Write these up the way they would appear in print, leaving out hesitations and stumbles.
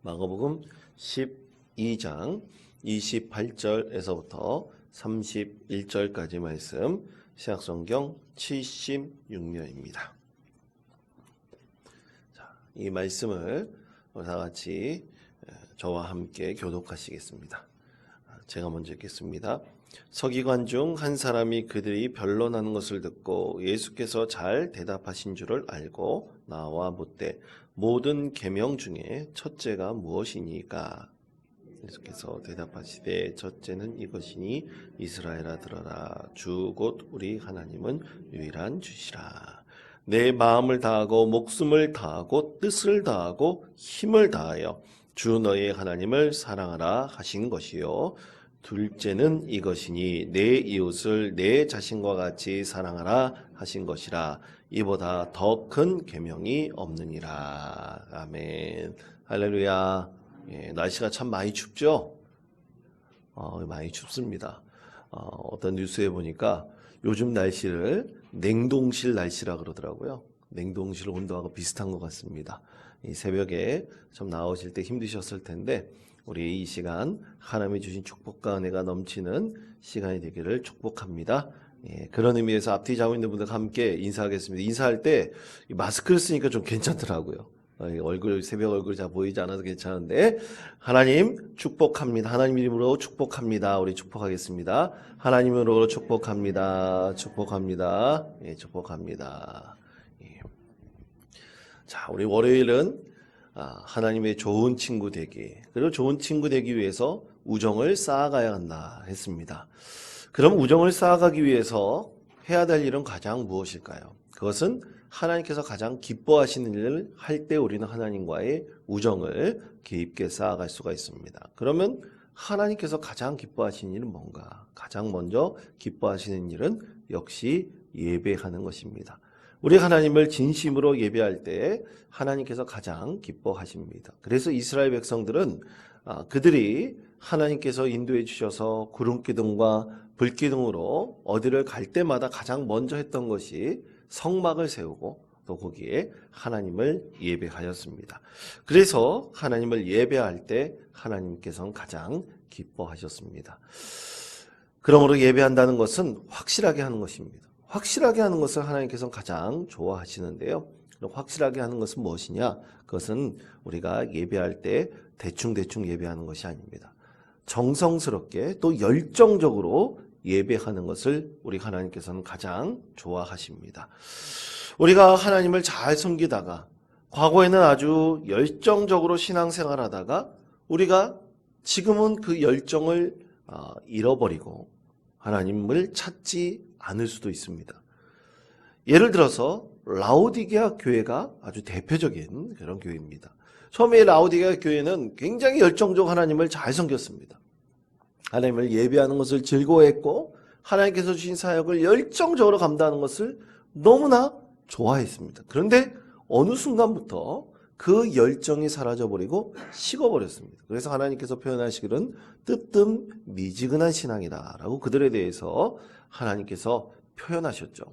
마가복음 12장 28절에서부터 31절까지 말씀, 신약성경 76면입니다. 이 말씀을 다 같이 저와 함께 교독하시겠습니다. 제가 먼저 읽겠습니다. 서기관 중 한 사람이 그들이 변론하는 것을 듣고 예수께서 잘 대답하신 줄을 알고 나와 묻되 모든 계명 중에 첫째가 무엇이니까? 예수께서 대답하시되 첫째는 이것이니 이스라엘아 들어라. 주 곧 우리 하나님은 유일한 주시라. 내 마음을 다하고 목숨을 다하고 뜻을 다하고 힘을 다하여 주 너의 하나님을 사랑하라 하신 것이요. 둘째는 이것이니 내 이웃을 내 자신과 같이 사랑하라 하신 것이라. 이보다 더 큰 계명이 없느니라. 아멘. 할렐루야. 날씨가 참 많이 춥죠? 많이 춥습니다. 어떤 뉴스에 보니까 요즘 날씨를 냉동실 날씨라 그러더라고요. 냉동실 온도하고 비슷한 것 같습니다. 이 새벽에 좀 나오실 때 힘드셨을 텐데 우리 이 시간 하나님이 주신 축복과 은혜가 넘치는 시간이 되기를 축복합니다. 그런 의미에서 앞뒤 자고 있는 분들과 함께 인사하겠습니다. 인사할 때 마스크를 쓰니까 좀 괜찮더라고요. 새벽 얼굴이 잘 보이지 않아서 괜찮은데, 하나님 축복합니다. 하나님 이름으로 축복합니다. 우리 축복하겠습니다. 하나님으로 축복합니다. 축복합니다. 축복합니다. 자, 우리 월요일은 하나님의 좋은 친구 되기, 그리고 좋은 친구 되기 위해서 우정을 쌓아가야 한다 했습니다. 그럼 우정을 쌓아가기 위해서 해야 될 일은 가장 무엇일까요? 그것은 하나님께서 가장 기뻐하시는 일을 할 때 우리는 하나님과의 우정을 깊게 쌓아갈 수가 있습니다. 그러면 하나님께서 가장 기뻐하시는 일은 뭔가? 가장 먼저 기뻐하시는 일은 역시 예배하는 것입니다. 우리 하나님을 진심으로 예배할 때 하나님께서 가장 기뻐하십니다. 그래서 이스라엘 백성들은 그들이 하나님께서 인도해 주셔서 구름기둥과 불기둥으로 어디를 갈 때마다 가장 먼저 했던 것이 성막을 세우고 또 거기에 하나님을 예배하였습니다. 그래서 하나님을 예배할 때 하나님께서는 가장 기뻐하셨습니다. 그러므로 예배한다는 것은 확실하게 하는 것입니다. 확실하게 하는 것을 하나님께서는 가장 좋아하시는데요. 확실하게 하는 것은 무엇이냐? 그것은 우리가 예배할 때 대충 예배하는 것이 아닙니다. 정성스럽게 또 열정적으로 예배하는 것을 우리 하나님께서는 가장 좋아하십니다. 우리가 하나님을 잘 섬기다가 과거에는 아주 열정적으로 신앙생활하다가 우리가 지금은 그 열정을 잃어버리고 하나님을 찾지 않을 수도 있습니다. 예를 들어서 라오디게아 교회가 아주 대표적인 그런 교회입니다. 처음에 라오디게아 교회는 굉장히 열정적으로 하나님을 잘 섬겼습니다. 하나님을 예배하는 것을 즐거워했고 하나님께서 주신 사역을 열정적으로 감당하는 것을 너무나 좋아했습니다. 그런데 어느 순간부터 그 열정이 사라져버리고 식어버렸습니다. 그래서 하나님께서 표현하시기는 뜨뜻미지근한 신앙이다라고 그들에 대해서 하나님께서 표현하셨죠.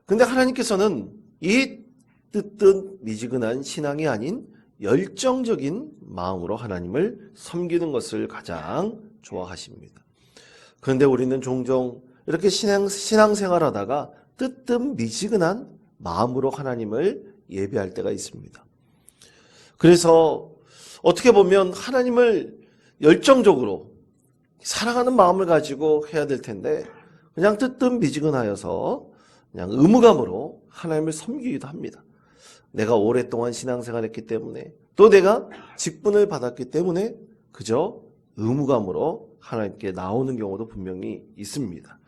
근데 하나님께서는 이 뜨뜻미지근한 신앙이 아닌 열정적인 마음으로 하나님을 섬기는 것을 가장 좋아하십니다. 그런데 우리는 종종 이렇게 신앙생활하다가 뜨뜻미지근한 마음으로 하나님을 예배할 때가 있습니다. 그래서 어떻게 보면 하나님을 열정적으로 사랑하는 마음을 가지고 해야 될 텐데 그냥 뜨뜻미지근하여서 그냥 의무감으로 하나님을 섬기기도 합니다. 내가 오랫동안 신앙생활했기 때문에 또 내가 직분을 받았기 때문에 그저 의무감으로 하나님께 나오는 경우도 분명히 있습니다.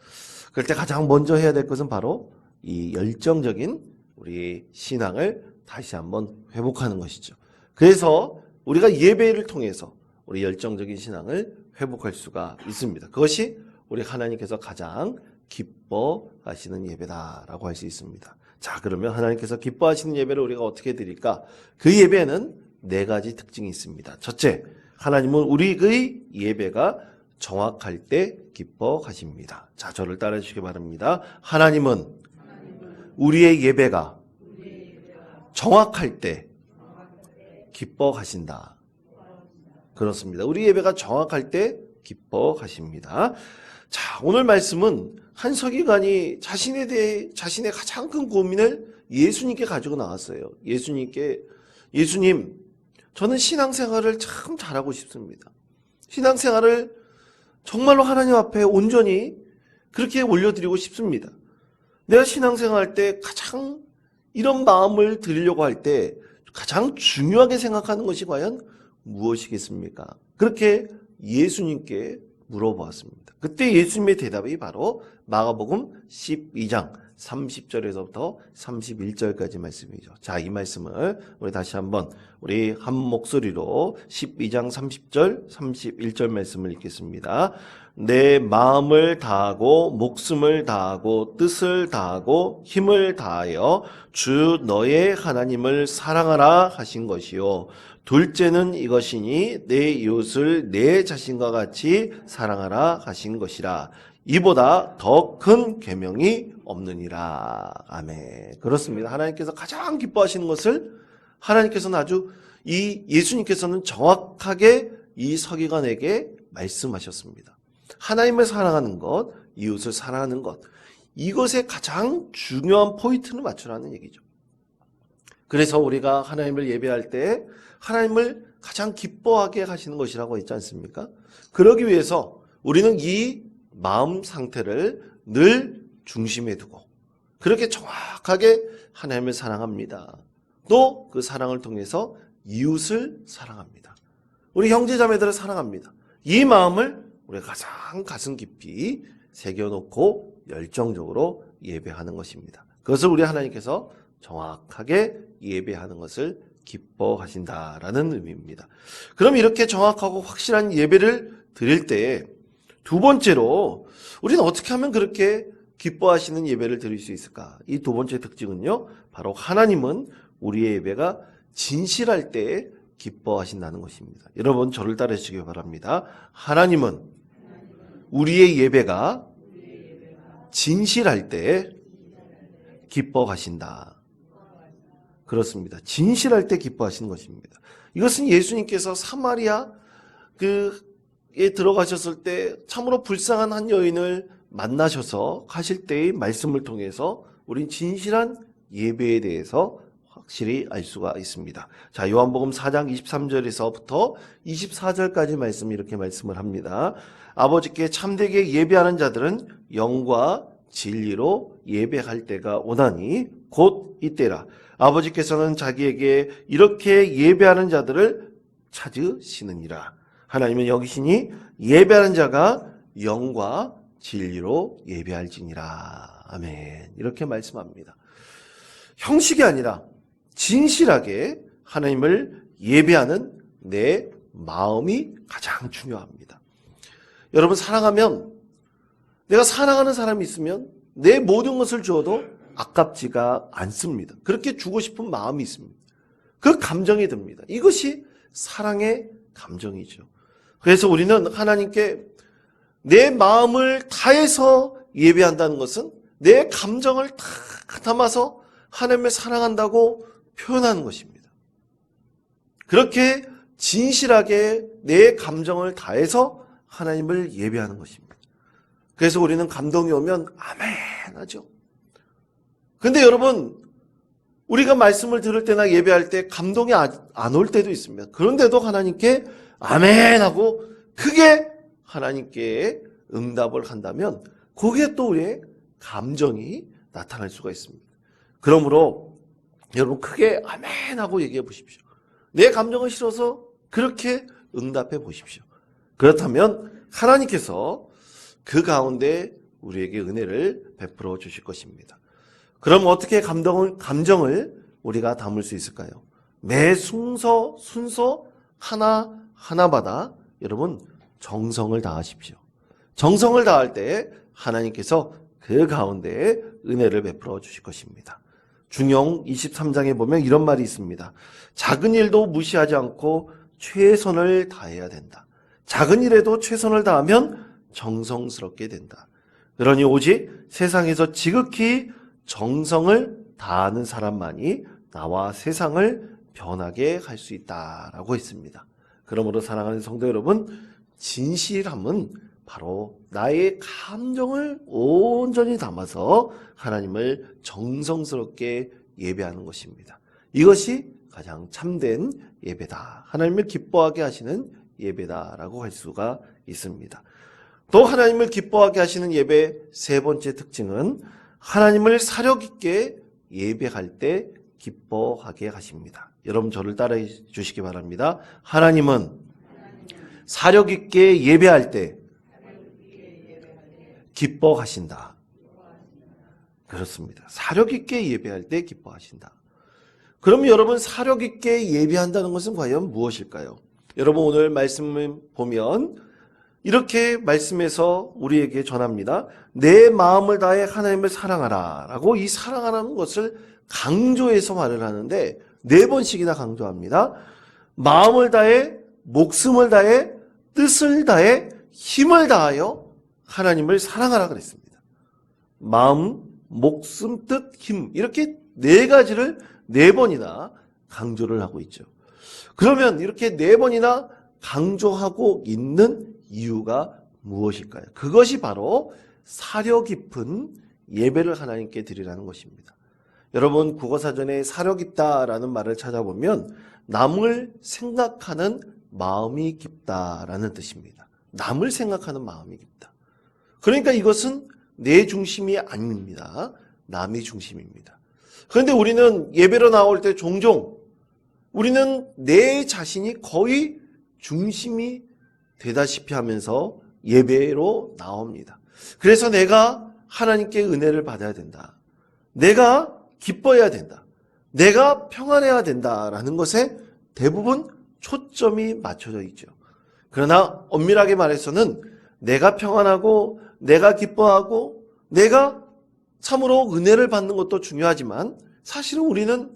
그럴 때 가장 먼저 해야 될 것은 바로 이 열정적인 우리 신앙을 다시 한번 회복하는 것이죠. 그래서 우리가 예배를 통해서 우리 열정적인 신앙을 회복할 수가 있습니다. 그것이 우리 하나님께서 가장 기뻐하시는 예배다라고 할 수 있습니다. 자, 그러면 하나님께서 기뻐하시는 예배를 우리가 어떻게 드릴까? 그 예배는 네 가지 특징이 있습니다. 첫째, 하나님은 우리의 예배가 정확할 때 기뻐하십니다. 자, 저를 따라해 주시기 바랍니다. 하나님은 우리의 예배가 정확할 때 기뻐하신다. 그렇습니다. 우리 예배가 정확할 때 기뻐하십니다. 자, 오늘 말씀은 한 서기관이 자신에 대해 자신의 가장 큰 고민을 예수님께 가지고 나왔어요. 예수님, 저는 신앙생활을 참 잘하고 싶습니다. 신앙생활을 정말로 하나님 앞에 온전히 그렇게 올려드리고 싶습니다. 내가 신앙생활 때 가장 이런 마음을 드리려고 할 때 가장 중요하게 생각하는 것이 과연 무엇이겠습니까? 그렇게 예수님께 물어보았습니다. 그때 예수님의 대답이 바로 마가복음 12장 30절에서부터 31절까지 말씀이죠. 자, 이 말씀을 우리 다시 한번 우리 한 목소리로 12장 30절, 31절 말씀을 읽겠습니다. 내 마음을 다하고 목숨을 다하고 뜻을 다하고 힘을 다하여 주 너의 하나님을 사랑하라 하신 것이요. 둘째는 이것이니 내 이웃을 내 자신과 같이 사랑하라 하신 것이라. 이보다 더 큰 계명이 없느니라. 아멘. 그렇습니다. 하나님께서 가장 기뻐하시는 것을 하나님께서는 예수님께서는 정확하게 이 서기관에게 말씀하셨습니다. 하나님을 사랑하는 것, 이웃을 사랑하는 것, 이것에 가장 중요한 포인트를 맞추라는 얘기죠. 그래서 우리가 하나님을 예배할 때 하나님을 가장 기뻐하게 하시는 것이라고 했지 않습니까? 그러기 위해서 우리는 이 마음 상태를 늘 중심에 두고 그렇게 정확하게 하나님을 사랑합니다. 또 그 사랑을 통해서 이웃을 사랑합니다. 우리 형제자매들을 사랑합니다. 이 마음을 우리가 가장 가슴 깊이 새겨놓고 열정적으로 예배하는 것입니다. 그것을 우리 하나님께서 정확하게 예배하는 것을 기뻐하신다라는 의미입니다. 그럼 이렇게 정확하고 확실한 예배를 드릴 때 두 번째로 우리는 어떻게 하면 그렇게 기뻐하시는 예배를 드릴 수 있을까? 이 두 번째 특징은요, 바로 하나님은 우리의 예배가 진실할 때 기뻐하신다는 것입니다. 여러분 저를 따르시기 바랍니다. 하나님은 우리의 예배가 진실할 때 기뻐하신다. 그렇습니다. 진실할 때 기뻐하시는 것입니다. 이것은 예수님께서 사마리아에 들어가셨을 때 참으로 불쌍한 한 여인을 만나셔서 가실 때의 말씀을 통해서 우린 진실한 예배에 대해서 확실히 알 수가 있습니다. 자, 요한복음 4장 23절에서부터 24절까지 말씀 이렇게 말씀을 합니다. 아버지께 참되게 예배하는 자들은 영과 진리로 예배할 때가 오나니 곧 이때라. 아버지께서는 자기에게 이렇게 예배하는 자들을 찾으시느니라. 하나님은 여기시니 예배하는 자가 영과 진리로 예배할지니라. 아멘. 이렇게 말씀합니다. 형식이 아니라 진실하게 하나님을 예배하는 내 마음이 가장 중요합니다. 여러분 사랑하면, 내가 사랑하는 사람이 있으면 내 모든 것을 주어도 아깝지가 않습니다. 그렇게 주고 싶은 마음이 있습니다. 그 감정이 듭니다. 이것이 사랑의 감정이죠. 그래서 우리는 하나님께 내 마음을 다해서 예배한다는 것은 내 감정을 다 담아서 하나님을 사랑한다고 표현하는 것입니다. 그렇게 진실하게 내 감정을 다해서 하나님을 예배하는 것입니다. 그래서 우리는 감동이 오면 아멘 하죠. 근데 여러분, 우리가 말씀을 들을 때나 예배할 때 감동이 안 올 때도 있습니다. 그런데도 하나님께 아멘 하고 크게 하나님께 응답을 한다면 거기에 또 우리의 감정이 나타날 수가 있습니다. 그러므로 여러분 크게 아멘 하고 얘기해 보십시오. 내 감정은 싫어서 그렇게 응답해 보십시오. 그렇다면 하나님께서 그 가운데 우리에게 은혜를 베풀어 주실 것입니다. 그럼 어떻게 감정을 우리가 담을 수 있을까요? 매 순서 하나마다 여러분 정성을 다하십시오. 정성을 다할 때 하나님께서 그 가운데 은혜를 베풀어 주실 것입니다. 중용 23장에 보면 이런 말이 있습니다. 작은 일도 무시하지 않고 최선을 다해야 된다. 작은 일에도 최선을 다하면 정성스럽게 된다. 그러니 오직 세상에서 지극히 정성을 다하는 사람만이 나와 세상을 변하게 할 수 있다라고 했습니다. 그러므로 사랑하는 성도 여러분, 진실함은 바로 나의 감정을 온전히 담아서 하나님을 정성스럽게 예배하는 것입니다. 이것이 가장 참된 예배다. 하나님을 기뻐하게 하시는 예배다라고 할 수가 있습니다. 또 하나님을 기뻐하게 하시는 예배 세 번째 특징은 하나님을 사력 있게 예배할 때 기뻐하게 하십니다. 여러분 저를 따라해 주시기 바랍니다. 하나님은 사력 있게 예배할 때 기뻐하신다. 그렇습니다. 사력 있게 예배할 때 기뻐하신다. 그럼 여러분 사력 있게 예배한다는 것은 과연 무엇일까요? 여러분 오늘 말씀을 보면 이렇게 말씀에서 우리에게 전합니다. 내 마음을 다해 하나님을 사랑하라 라고 이 사랑하라는 것을 강조해서 말을 하는데 4번씩이나 강조합니다. 마음을 다해, 목숨을 다해, 뜻을 다해, 힘을 다하여 하나님을 사랑하라 그랬습니다. 마음, 목숨, 뜻, 힘 이렇게 4가지를 4번이나 강조를 하고 있죠. 그러면 이렇게 4번이나 강조하고 있는 이유가 무엇일까요? 그것이 바로 사려 깊은 예배를 하나님께 드리라는 것입니다. 여러분 국어사전에 사려 깊다라는 말을 찾아보면 남을 생각하는 마음이 깊다라는 뜻입니다. 남을 생각하는 마음이 깊다. 그러니까 이것은 내 중심이 아닙니다. 남이 중심입니다. 그런데 우리는 예배로 나올 때 종종 우리는 내 자신이 거의 중심이 되다시피 하면서 예배로 나옵니다. 그래서 내가 하나님께 은혜를 받아야 된다. 내가 기뻐해야 된다. 내가 평안해야 된다라는 것에 대부분 초점이 맞춰져 있죠. 그러나 엄밀하게 말해서는 내가 평안하고 내가 기뻐하고 내가 참으로 은혜를 받는 것도 중요하지만 사실은 우리는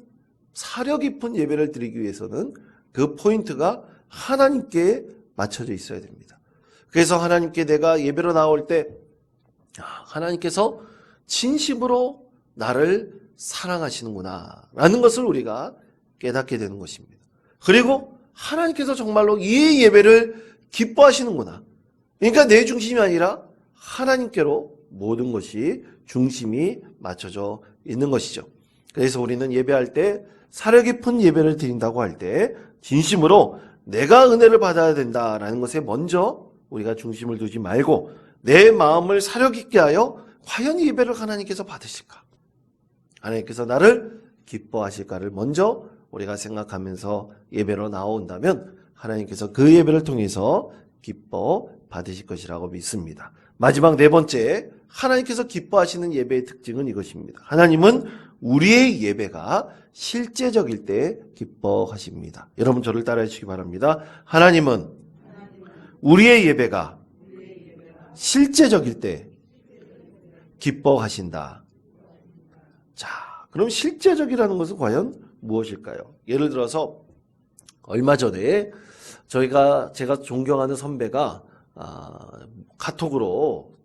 사려 깊은 예배를 드리기 위해서는 그 포인트가 하나님께 맞춰져 있어야 됩니다. 그래서 하나님께 내가 예배로 나올 때 하나님께서 진심으로 나를 사랑하시는구나 라는 것을 우리가 깨닫게 되는 것입니다. 그리고 하나님께서 정말로 이 예배를 기뻐하시는구나. 그러니까 내 중심이 아니라 하나님께로 모든 것이 중심이 맞춰져 있는 것이죠. 그래서 우리는 예배할 때 사려 깊은 예배를 드린다고 할 때 진심으로 내가 은혜를 받아야 된다라는 것에 먼저 우리가 중심을 두지 말고 내 마음을 사려 깊게 하여 과연 이 예배를 하나님께서 받으실까? 하나님께서 나를 기뻐하실까를 먼저 우리가 생각하면서 예배로 나온다면 하나님께서 그 예배를 통해서 기뻐 받으실 것이라고 믿습니다. 마지막 4번째, 하나님께서 기뻐하시는 예배의 특징은 이것입니다. 하나님은 우리의 예배가 실제적일 때 기뻐하십니다. 여러분 저를 따라해 주시기 바랍니다. 하나님은 우리의 예배가 실제적일 때 기뻐하신다. 자, 그럼 실제적이라는 것은 과연 무엇일까요? 예를 들어서 얼마 전에 제가 존경하는 선배가 카톡으로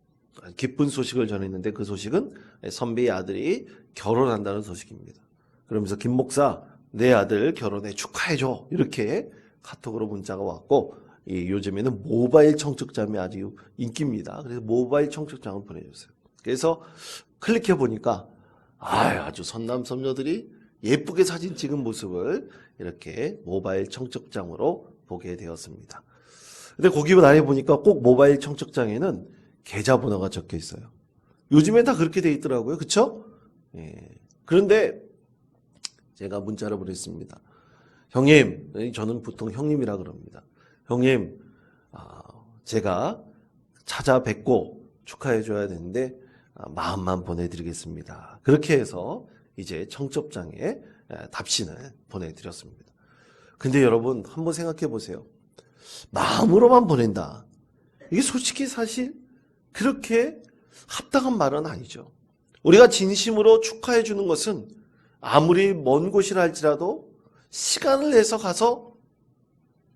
기쁜 소식을 전했는데 그 소식은 선배의 아들이 결혼한다는 소식입니다. 그러면서 김 목사 내 아들 결혼해 축하해줘 이렇게 카톡으로 문자가 왔고 요즘에는 모바일 청첩장이 아주 인기입니다. 그래서 모바일 청첩장을 보내줬어요. 그래서 클릭해 보니까 아주 선남선녀들이 예쁘게 사진 찍은 모습을 이렇게 모바일 청첩장으로 보게 되었습니다. 근데 거기 안에 보니까 꼭 모바일 청첩장에는 계좌번호가 적혀 있어요. 요즘엔 다 그렇게 돼 있더라고요. 그쵸? 예. 그런데 제가 문자를 보냈습니다. 형님, 저는 보통 형님이라 그럽니다. 형님, 제가 찾아뵙고 축하해 줘야 되는데 마음만 보내드리겠습니다. 그렇게 해서 이제 청첩장에 답신을 보내드렸습니다. 근데 여러분 한번 생각해 보세요. 마음으로만 보낸다. 이게 솔직히 사실 그렇게 합당한 말은 아니죠. 우리가 진심으로 축하해 주는 것은 아무리 먼 곳이라 할지라도 시간을 내서 가서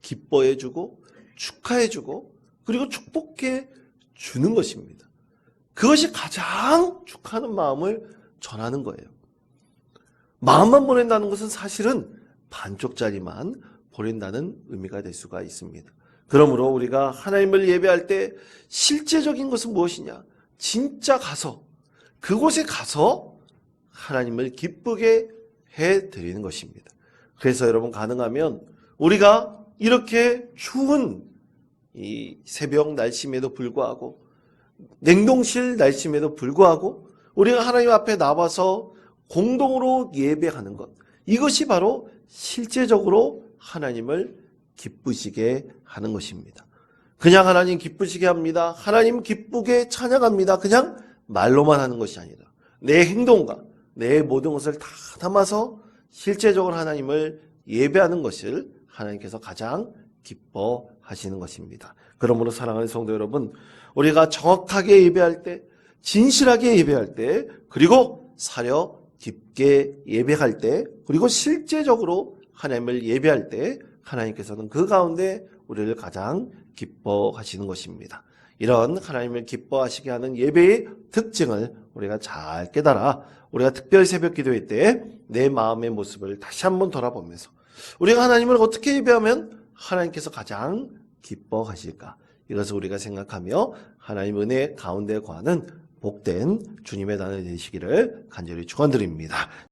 기뻐해 주고 축하해 주고 그리고 축복해 주는 것입니다. 그것이 가장 축하하는 마음을 전하는 거예요. 마음만 보낸다는 것은 사실은 반쪽짜리만 보낸다는 의미가 될 수가 있습니다. 그러므로 우리가 하나님을 예배할 때 실제적인 것은 무엇이냐? 진짜 가서 그곳에 가서 하나님을 기쁘게 해드리는 것입니다. 그래서 여러분 가능하면 우리가 이렇게 추운 이 새벽 날씨임에도 불구하고 냉동실 날씨임에도 불구하고 우리가 하나님 앞에 나와서 공동으로 예배하는 것, 이것이 바로 실제적으로 하나님을 기쁘시게 하는 것입니다. 그냥 하나님 기쁘시게 합니다. 하나님 기쁘게 찬양합니다. 그냥 말로만 하는 것이 아니라 내 행동과 내 모든 것을 다 담아서 실제적으로 하나님을 예배하는 것을 하나님께서 가장 기뻐하시는 것입니다. 그러므로 사랑하는 성도 여러분, 우리가 정확하게 예배할 때, 진실하게 예배할 때, 그리고 사려 깊게 예배할 때, 그리고 실제적으로 하나님을 예배할 때 하나님께서는 그 가운데 우리를 가장 기뻐하시는 것입니다. 이런 하나님을 기뻐하시게 하는 예배의 특징을 우리가 잘 깨달아 우리가 특별 새벽 기도회 때 내 마음의 모습을 다시 한번 돌아보면서 우리가 하나님을 어떻게 예배하면 하나님께서 가장 기뻐하실까, 이것을 우리가 생각하며 하나님 은혜 가운데 거하는 복된 주님의 단을 되시기를 간절히 축원드립니다.